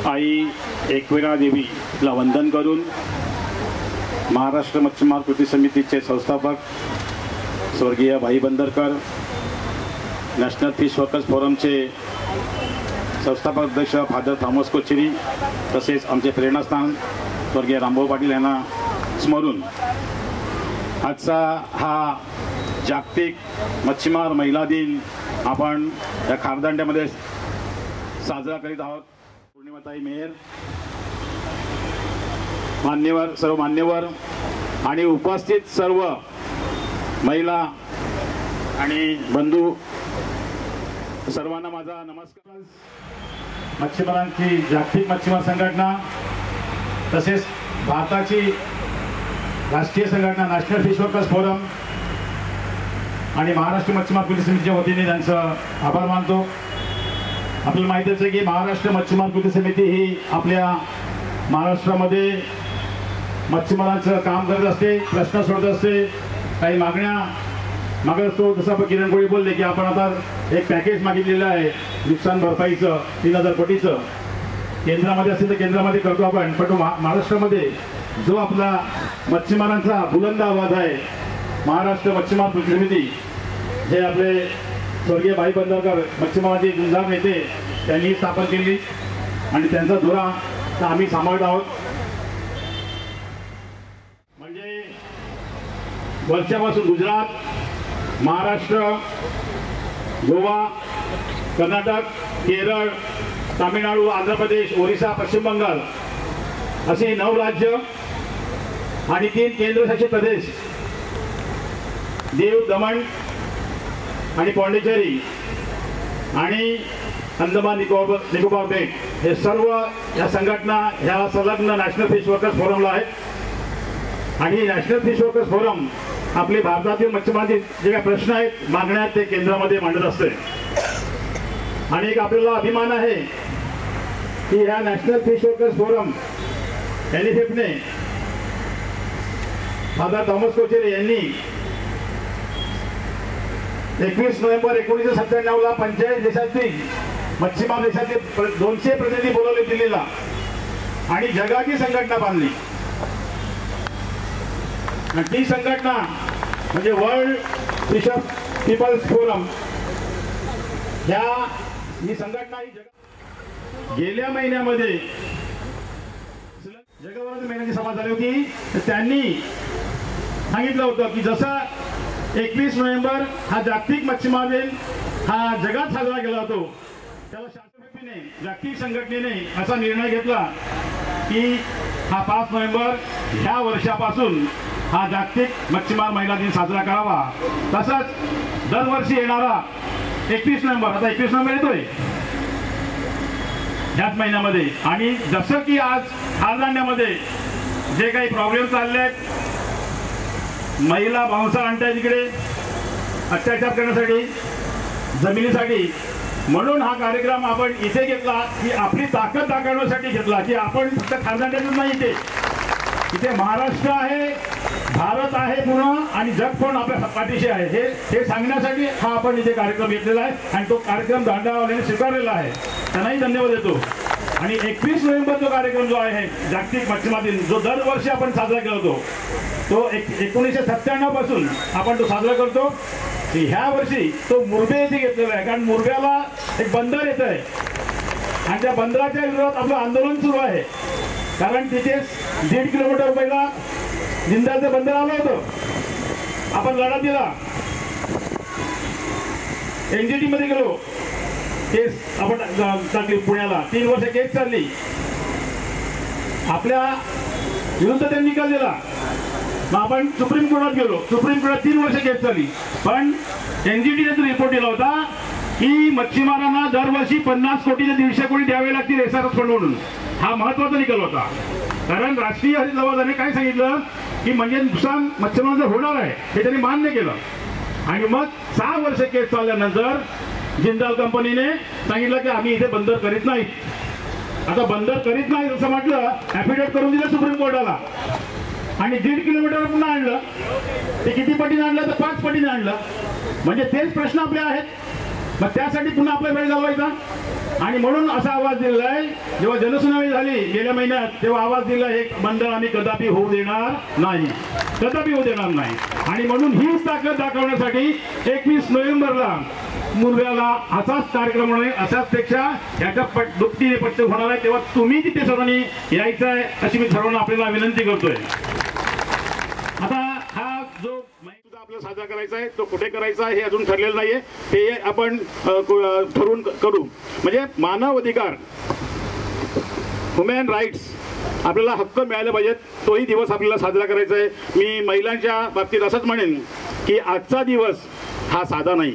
आई एकविरा देवीला वंदन करून महाराष्ट्र मच्छीमार कृती समितीचे संस्थापक स्वर्गीय भाई बंदरकर, नॅशनल फिश वर्कर्स फोरमचे संस्थापक अध्यक्ष फादर थॉमस कोचेरी तसेच आमचे प्रेरणास्थान स्वर्गीय रामभाऊ पाटील यांना स्मरून आजचा हा जागतिक मच्छीमार महिला दिन आपण या खारदांड्यामध्ये साजरा करीत आहोत। पूर्णिमाताई मेहर, सर्व मान्यवर आणि उपस्थित सर्व महिला आणि बंधू सर्वांना माझा नमस्कार। मच्छीमारांची जागतिक मच्छीमार संघटना तसेच भारताची राष्ट्रीय संघटना नॅशनल फिश वर्कर्स फोरम आणि महाराष्ट्र मच्छीमार कृती समितीच्या वतीने त्यांचं आभार मानतो। आपल्याला माहितीच आहे की महाराष्ट्र मच्छीमार कृती समिती ही आपल्या महाराष्ट्रामध्ये मच्छीमारांचं काम करत असते, प्रश्न सोडत असते, काही मागण्या मागत असतो। जसं आपण किरण कोळी बोलले की आपण आता एक पॅकेज मागितलेलं आहे नुकसान भरपाईचं 3000 कोटीचं, केंद्रामध्ये असेल तर केंद्रामध्ये करतो आपण, पण महाराष्ट्रामध्ये जो आपला मच्छीमारांचा बुलंद आवाज आहे महाराष्ट्र मच्छीमार कृती समिती, जे आपले स्वर्गीय भाई बंदरकर मच्छीमारांचे गुंजार नेते त्यांनी स्थापन केली आणि त्यांचा धुरा आम्ही सांभाळत आहोत। म्हणजे वर्षापासून गुजरात, महाराष्ट्र, गोवा, कर्नाटक, केरळ, तामिळनाडू, आंध्र प्रदेश, ओरिसा, पश्चिम बंगाल असे 9 राज्य आणि 3 केंद्रशासित प्रदेश, दीव, दमण आणि पॉंडिचेरी आणि अंदमान निकोबार बेट हे सर्व या संघटना ह्या संलग्न नॅशनल फिश वर्कर्स फोरमला आहेत। आणि नॅशनल फिश वर्कर्स फोरम आपले भारतातील मच्छीमारांचे जे काही प्रश्न आहेत, मागण्या आहेत, ते केंद्रामध्ये मांडत असते। आणि एक आपल्याला अभिमान आहे की ह्या नॅशनल फिश वर्कर्स फोरम एनएफएफने फादर थॉमस कोचेरी यांनी 21 नोव्हेंबर 1997 ला 45 देशातील मच्छीमार देशातील 200 प्रतिनिधी बोलवले दिल्लीला आणि जगाची संघटना बांधली। ती संघटना म्हणजे वर्ल्ड फिशर पीपल्स फोरम। ही संघटना ही गेल्या महिन्यामध्ये जगभरात महिन्याची सभा झाली होती, तर त्यांनी सांगितलं होतं की जसा 21 नोव्हेंबर हा जागतिक मच्छीमार दिन हा जगात साजरा केला जातो, त्याला शास्त्रज्ञाने जागतिक संघटनेने असा निर्णय घेतला की हा 5 नोव्हेंबर ह्या वर्षापासून हा जागतिक मच्छीमार महिला दिन साजरा करावा। तसंच दरवर्षी येणारा 21 नोव्हेंबर, आता 21 नोव्हेंबर येतोय ह्याच महिन्यामध्ये, आणि जसं की आज खारदांड्यामध्ये जे काही प्रॉब्लेम चालले आहेत, महिला बाउन्सर आणतायत इकडे अत्याचार करण्यासाठी, जमिनीसाठी, म्हणून हा कार्यक्रम आपण इथे घेतला की आपली ताकद दाखवण्यासाठी घेतला की आपण फक्त खारदांड्यातच नाही, इथे महाराष्ट्र आहे, भारत आहे पूर्ण आणि जग पण आपल्या पाठीशी आहे हे सांगण्यासाठी हा आपण इथे कार्यक्रम घेतलेला आहे। आणि तो कार्यक्रम दांडावाल्याने स्वीकारलेला आहे, त्यांनाही धन्यवाद देतो। आणि 21 नोव्हेंबर जो कार्यक्रम जो आहे जागतिक मच्छीमार दिन, जो दरवर्षी आपण साजरा केला होतो, तो 1997 पासून आपण तो साजरा करतो। ह्या वर्षी तो मुरबे येथे घेतलेला आहे, कारण मुरब्याला एक बंदर येत आहे आणि त्या बंदराच्या विरोधात आपलं आंदोलन सुरू आहे, कारण तिथे 1.5 किलोमीटर पहिला जिंदाचं बंदर आलं होतं, आपण लढा दिला, एनजीटी मध्ये गेलो, केस आपण टाकली पुण्याला, 3 वर्ष केस चालली, आपल्या विरुद्ध त्यांनी निकाल दिला, मग आपण सुप्रीम कोर्टात गेलो, सुप्रीम कोर्टात 3 वर्ष केस चालली, पण एनजीटीने रिपोर्ट दिला होता की मच्छीमारांना दरवर्षी 50 कोटी ते 150 कोटी द्यावे लागतील एसआरएस फंड म्हणून। हा महत्वाचा निकाल होता, कारण राष्ट्रीय हरित लवादाने काय सांगितलं की म्हणजे नुकसान मच्छीमारांचं होणार आहे हे त्यांनी मान्य केलं। आणि मग 6 वर्ष केस चालल्यानंतर जिंदाल कंपनीने सांगितलं की आम्ही इथे बंदर करीत नाही। आता बंदर करीत नाही असं म्हटलं, ॲफिडेव्हिट करून दिलं सुप्रीम कोर्टाला आणि 1.5 किलोमीटर पुन्हा आणलं, ते किती पटीने आणलं तर 5 पटीने आणलं, म्हणजे तेच प्रश्न आपले आहेत। मग त्यासाठी पुन्हा आपला वेळ घालवायचा, आणि म्हणून असा आवाज दिलेला आहे, जेव्हा जनसुनावणी झाली गेल्या महिन्यात तेव्हा आवाज दिला एक मंडळ आम्ही कदापि होऊ देणार नाही, कदापि होऊ देणार नाही. आणि म्हणून हीच ताकद दाखवण्यासाठी 21 नोव्हेंबरला मुरब्याला असाच कार्यक्रम होणार आहे, अशाच पेक्षा याच्या दुपटीने पट्ट होणार आहे. तेव्हा तुम्ही तिथे सर्वांनी यायचं आहे अशी मी सर्वांना आपल्याला विनंती करतोय. आता हा जो सुद्धा आपल्याला साजरा करायचा आहे तो कुठे करायचा आहे हे अजून ठरलेलं नाहीये, ते आपण ठरवून करू. म्हणजे मानव अधिकार, ह्युमन राईट्स, आपल्याला हक्क मिळाले पाहिजेत, तोही दिवस आपल्याला साजरा करायचा आहे. मी महिलांच्या बाबतीत असंच म्हणेन की आजचा दिवस हा साधा नाही,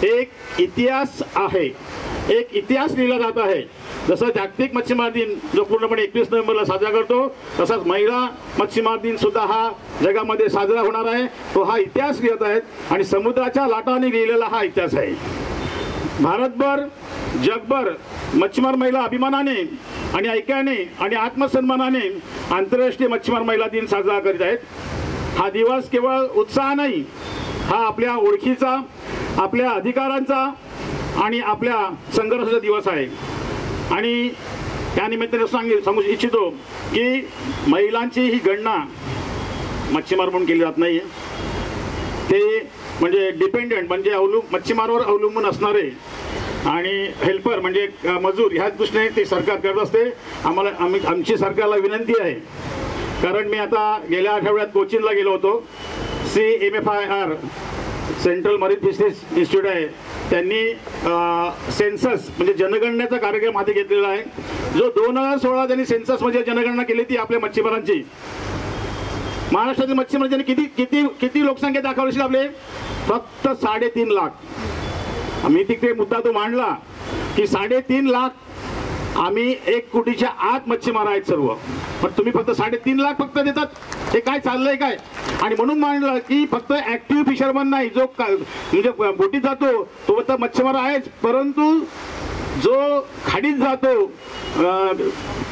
एक इतिहास आहे, एक इतिहास लिहिला जात आहे. जसं जागतिक मच्छीमार दिन जो पूर्णपणे 21 नोव्हेंबरला साजरा करतो, तसाच महिला मच्छीमार दिन सुद्धा हा जगामध्ये साजरा होणार आहे. तो हा इतिहास लिहित आहेत आणि समुद्राच्या लाटाने लिहिलेला हा इतिहास आहे. भारतभर जगभर मच्छीमार महिला अभिमानाने आणि ऐक्याने आणि आत्मसन्मानाने आंतरराष्ट्रीय मच्छीमार महिला दिन साजरा करीत आहेत. हा दिवस केवळ उत्साह नाही, हा आपल्या ओळखीचा, आपल्या अधिकारांचा आणि आपल्या संघर्षाचा दिवस आहे. आणि त्यानिमित्ताने सांगू इच्छितो की महिलांची ही गणना मच्छीमार म्हणून केली जात नाही, ते म्हणजे डिपेंडंट म्हणजे मच्छीमारावर अवलंबून असणारे आणि हेल्पर म्हणजे मजूर ह्या दृष्टीने ते सरकार करत असते. आमची सरकारला विनंती आहे, कारण मी आता गेल्या आठवड्यात कोचीनला गेलो होतो. CMFIR central marine fisheries institute आहे, त्यांनी सेन्सस म्हणजे जनगणनेचा कार्यक्रम हाती घेतलेला आहे. जो 2016 त्यांनी सेन्सस म्हणजे जनगणना केली ती आपल्या मच्छीमारांची. महाराष्ट्रातील मच्छीमारांनी किती किती किती लोकसंख्या दाखवली असेल आपले? फक्त 3.5 लाख. मी तिकडे मुद्दा तो मांडला की 3.5 लाख आम्ही 1 कोटीच्या आत मच्छीमार आहेत सर्व, पण तुम्ही फक्त 3.5 लाख फक्त देतात, हे काय चाललंय काय? आणि म्हणून मांडलं की फक्त ऍक्टिव्ह फिशरमन नाही, जो म्हणजे बोटीत जातो तो फक्त मच्छीमार आहेच, परंतु जो खाडीत जातो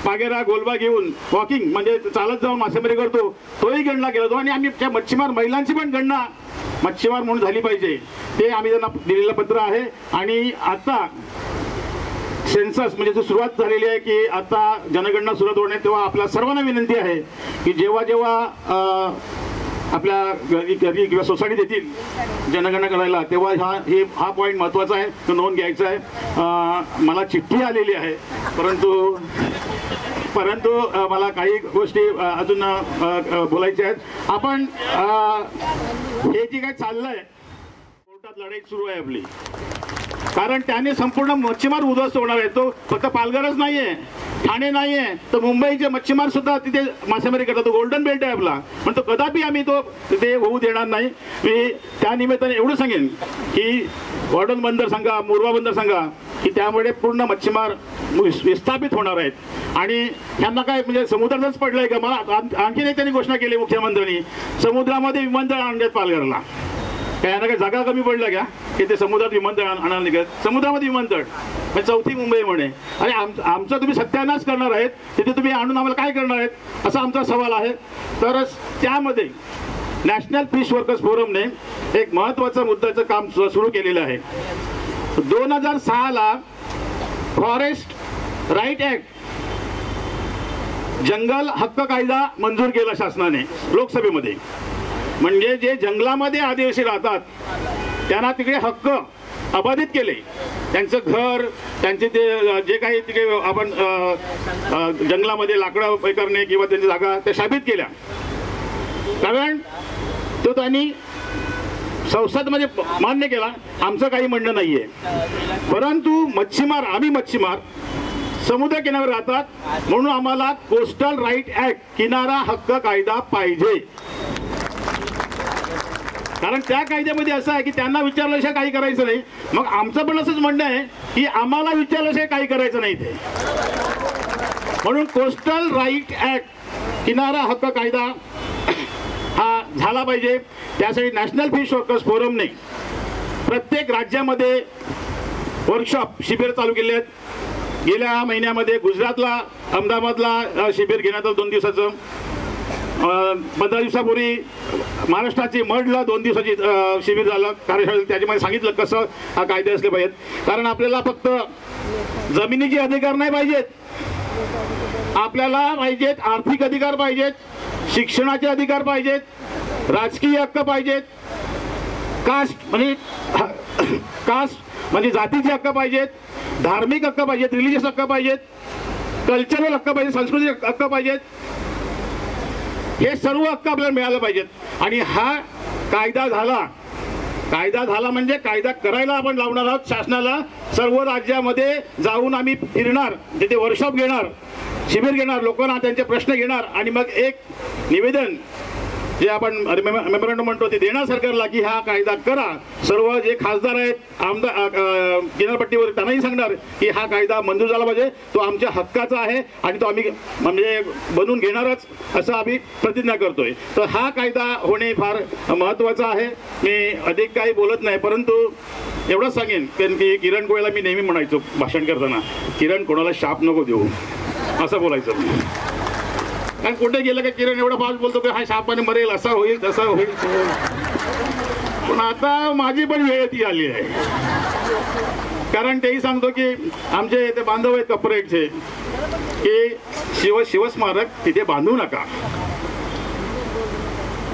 पागेरा गोलबा घेऊन वॉकिंग म्हणजे चालत जाऊन मासेमारी करतो तोही गणना केला जातो. आणि आम्ही त्या मच्छीमार महिलांची पण गणना मच्छीमार म्हणून झाली पाहिजे, ते आम्ही त्यांना दिलेलं पत्र आहे. आणि आता सेन्सस म्हणजे जो सुरुवात झालेली आहे की आता जनगणना सुरुवात होणे, तेव्हा आपल्या सर्वांना विनंती आहे की जेव्हा जेव्हा आपल्या घरी किंवा सोसायटीत येतील जनगणना करायला तेव्हा हा पॉईंट महत्त्वाचा आहे, तो नोंद घ्यायचा आहे. मला चिठ्ठी आलेली आहे, परंतु मला काही गोष्टी अजून बोलायच्या आहेत. आपण हे जे काय चाललंय कोर्टात लढाई सुरू आहे आपली, कारण त्याने संपूर्ण मच्छीमार उद्ध्वस्त होणार आहे. तो फक्त पालघरच नाहीये, ठाणे नाहीये, तर मुंबईचे मच्छीमार सुद्धा तिथे मासेमारी करतात. तो गोल्डन बेल्ट आहे आपला, पण तो कदापि आम्ही तो तिथे होऊ देणार नाही. मी त्या निमित्ताने एवढं सांगेन की वॉर्डन बंदर सांगा, मुरबा बंदर सांगा की त्यामुळे पूर्ण मच्छीमार विस्थापित होणार आहेत. आणि त्यांना काय म्हणजे समुद्रातच पडलंय का? मला आणखीन एक त्यांनी घोषणा केली मुख्यमंत्र्यांनी, समुद्रामध्ये विमानतळ आणण्यात पालघरला. काय यांना काय जागा कमी पडल्या का की ते समुद्रात विमानतळ आणायला निघत? समुद्रामध्ये विमानतळ म्हणजे 4थी मुंबई म्हणे. अरे आमचा तुम्ही सत्यानाश करणार आहेत, तिथे तुम्ही आणून आम्हाला काय करणार आहेत असा आमचा सवाल आहे. तर त्यामध्ये नॅशनल फिश वर्कर्स फोरमने एक महत्त्वाचं मुद्द्याचं काम सुरू केलेलं आहे. 2006ला फॉरेस्ट राईट ऍक्ट जंगल हक्क कायदा मंजूर केला शासनाने लोकसभेमध्ये. म्हणजे जे जंगलामध्ये आदिवासी राहतात त्यांना तिकडे हक्क अबाधित केले, त्यांचं घर, त्यांचे ते जे काही तिकडे आपण जंगलामध्ये लाकडं करणे किंवा त्यांची जागा त्या शाबित केल्या. कारण तो त्यांनी संसदमध्ये मान्य केला, आमचं काही म्हणणं नाहीये. परंतु मच्छीमार, आम्ही मच्छीमार समुद्र किनाऱ्यावर राहतात म्हणून आम्हाला कोस्टल राईट ऍक्ट किनारा हक्क कायदा पाहिजे. कारण त्या कायद्यामध्ये असं आहे की त्यांना विचारल्याशिवाय काही करायचं नाही. मग आमचं पण असंच म्हणणं आहे की आम्हाला विचारल्याशिवाय काही करायचं नाही ते. म्हणून कोस्टल राईट ऍक्ट किनारा हक्क कायदा हा झाला पाहिजे. त्यासाठी नॅशनल फिश वर्कर्स फोरमने प्रत्येक राज्यामध्ये वर्कशॉप शिबिर चालू केले आहेत. गेल्या महिन्यामध्ये गुजरातला, अहमदाबादला शिबिर घेण्यात आलं 2 दिवसाचं. 15 दिवसापूर्वी महाराष्ट्राची मडला 2 दिवसाची शिबिर झालं कार्यशाळेत. त्याच्यामध्ये सांगितलं कसं हा कायदे असले पाहिजेत. कारण आपल्याला फक्त जमिनीचे अधिकार नाही पाहिजेत, आपल्याला पाहिजेत आर्थिक अधिकार पाहिजेत, शिक्षणाचे अधिकार पाहिजेत, राजकीय हक्क पाहिजेत, कास्ट म्हणजे जातीचे हक्क पाहिजेत, धार्मिक हक्क पाहिजेत, रिलिजियस हक्क पाहिजेत, कल्चरल हक्क पाहिजे, सांस्कृतिक हक्क पाहिजेत. हे सर्व हक्क आपल्याला मिळाले पाहिजेत. आणि हा कायदा झाला म्हणजे कायदा करायला आपण लावणार आहोत शासनाला. सर्व राज्यामध्ये जाऊन आम्ही फिरणार, तिथे वर्कशॉप घेणार, शिबिर घेणार, लोकांना त्यांचे प्रश्न घेणार आणि मग एक निवेदन जे आपण मेमोरंडम म्हणतो ते देणार सरकारला की हा कायदा करा. सर्व जे खासदार आहेत, आमदार किनारपट्टीवर त्यांनाही सांगणार की हा कायदा मंजूर झाला पाहिजे, तो आमच्या हक्काचा आहे आणि तो आम्ही म्हणजे बनवून घेणारच असं आम्ही प्रतिज्ञा करतोय. तर हा कायदा होणे फार महत्त्वाचं आहे. मी अधिक काही बोलत नाही, परंतु एवढंच सांगेन कारण की किरण गोयला मी नेहमी म्हणायचो भाषण करताना, किरण कोणाला शाप नको देऊ असं बोलायचं. कारण कुठे गेलं का किरण एवढा फास्ट बोलतो की हा शापाने मरेल, असा होईल तसा होईल. पण आता माझी पण वेळ ती आली आहे. कारण तेही सांगतो की आमचे ते बांधव आहेत कपरेटचे की शिवस्मारक तिथे बांधू नका.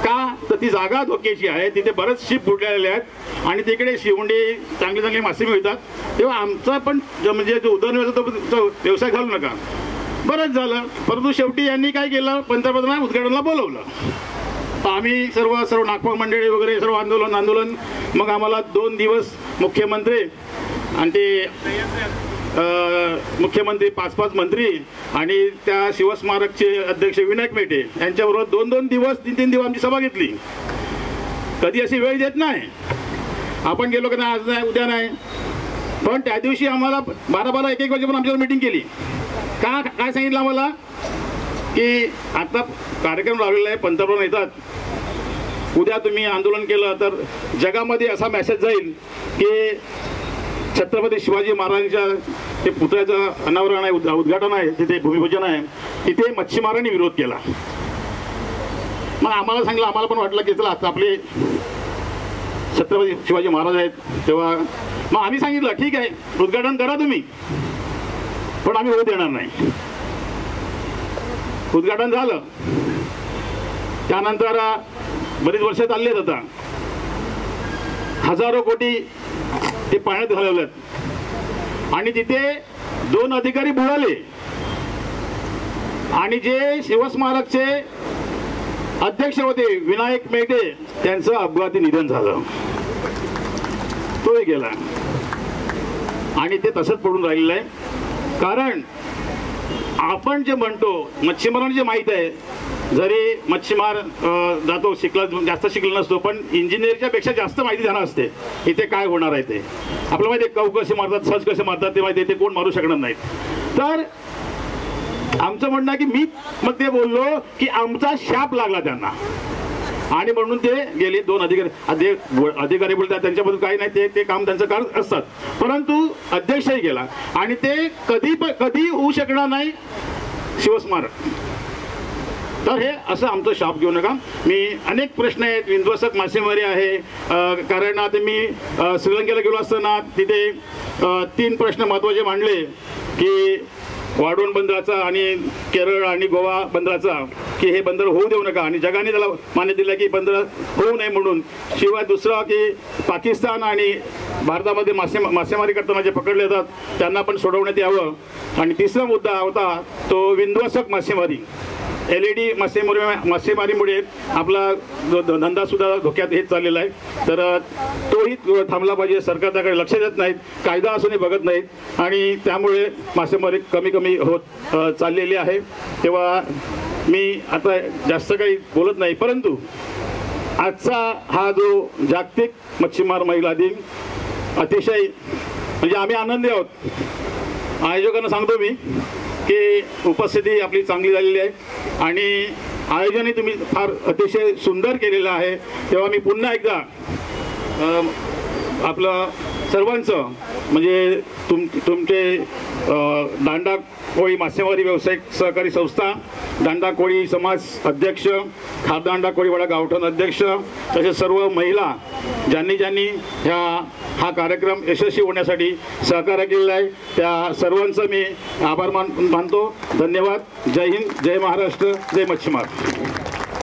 का तर ती जागा धोक्याची आहे, तिथे बरेच शिप फुटलेले आहेत आणि तिकडे शिवंडी चांगले चांगले मासे मिळतात. तेव्हा आमचा पण म्हणजे जो उदरनिर्वाहाचा तो व्यवसाय घालू नका. बरंच झालं, परंतु शेवटी यांनी काय केलं, पंतप्रधान उद्घाटनाला बोलवलं. तर आम्ही सर्व नागपूर मंडळी वगैरे सर्व आंदोलन मग आम्हाला 2 दिवस मुख्यमंत्री आणि ते मुख्यमंत्री 5-5 मंत्री आणि त्या शिवस्मारकचे अध्यक्ष विनायक मेटे यांच्याबरोबर 2-2 दिवस 3-3 दिवस आमची सभा घेतली. कधी अशी वेळ देत नाही आपण गेलो की नाही आज नाही उद्या नाही. पण त्या दिवशी आम्हाला 12-12 1-1 वाजेपर्यंत आमच्यावर मीटिंग केली. काय सांगितलं आम्हाला की आता कार्यक्रम लावलेला आहे, पंतप्रधान येतात, उद्या तुम्ही आंदोलन केलं तर जगामध्ये असा मेसेज जाईल की छत्रपती शिवाजी महाराजांच्या ते पुतळ्याचं अनावरण आहे, उद्घाटन आहे, तिथे भूमिपूजन आहे, तिथे मच्छीमारांनी विरोध केला. मग आम्हाला सांगितलं, आम्हाला पण वाटलं की चला आता आपले छत्रपती शिवाजी महाराज आहेत. तेव्हा मग आम्ही सांगितलं ठीक आहे उद्घाटन करा तुम्ही, पण आम्ही होऊ देणार नाही. उद्घाटन झालं, त्यानंतर बरीच वर्ष चाललेत, आता हजारो कोटी ते पाण्यात घालवलेत आणि तिथे 2 अधिकारी बुडाले आणि जे शिवस्मारकचे अध्यक्ष होते विनायक मेटे त्यांचं अपघाती निधन झालं. तोही गेला आणि ते तसंच पडून राहिलेलं आहे. कारण आपण जे म्हणतो मच्छीमारांना जे माहीत आहे, जरी मच्छीमार जातो जास्त शिकला नसतो, पण इंजिनिअरच्या पेक्षा जास्त माहिती त्यांना असते इथे काय होणार आहे ते. आपल्याला माहिती आहे कौ कसे मारतात, सहज कसे मारतात ते माहिती आहे, ते कोण मारू शकणार नाहीत. तर आमचं म्हणणं आहे की मी मग ते बोललो की आमचा शाप लागला त्यांना आणि म्हणून ते गेले 2 अधिकारी बोलतात त्यांच्याबद्दल काही नाही, ते काम त्यांचं करत असतात. परंतु अध्यक्षही गेला आणि ते कधी होऊ शकणार नाही शिवस्मारक. तर हे असं आमचं शाप घेऊ नका. मी अनेक प्रश्न आहेत, विध्वंसक मासेमारी आहे. कारण आता मी श्रीलंकेला गेलो असताना तिथे 3 प्रश्न महत्त्वाचे मांडले की वाढवण बंदराचा आणि केरळ आणि गोवा बंदराचा की हे बंदर होऊ देऊ नका आणि जगाने त्याला मान्य दिलं की बंदर होऊ नये म्हणून. शिवाय दुसरा की पाकिस्तान आणि भारतामध्ये मासेमारी करताना जे पकडले जातात त्यांना पण सोडवण्यात यावं. आणि तिसरा मुद्दा होता तो विध्वंसक मासेमारी. LED मासेमारीमुळे आपला धंदा सुद्धा धोक्यात हेच चाललेला आहे. तर तोही थांबला पाहिजे. सरकार त्याकडे लक्ष देत नाहीत, कायदा असूनही बघत नाहीत आणि त्यामुळे मासेमारी कमी होत चाललेली आहे. तेव्हा मी आता जास्त काही बोलत नाही, परंतु आजचा हा जो जागतिक मच्छीमार महिला दिन अतिशय म्हणजे आम्ही आनंदी आहोत. आयोजकांना सांगतो मी की उपस्थिती आपली चांगली झालेली आहे आणि आयोजनही तुम्ही फार अतिशय सुंदर केलेलं आहे. तेव्हा मी पुन्हा एकदा आपलं सर्वांचं म्हणजे तुमचे दांडा कोळी मासेमारी व्यावसायिक सहकारी संस्था, दांडा कोळी समाज अध्यक्ष, खारदांडा कोळीवाडा गावठण अध्यक्ष, तसेच सर्व महिला ज्यांनी हा कार्यक्रम यशस्वी होण्यासाठी सहकार्य केलेला आहे त्या सर्वांचं मी आभार मानतो. धन्यवाद. जय हिंद, जय महाराष्ट्र, जय मच्छीमार.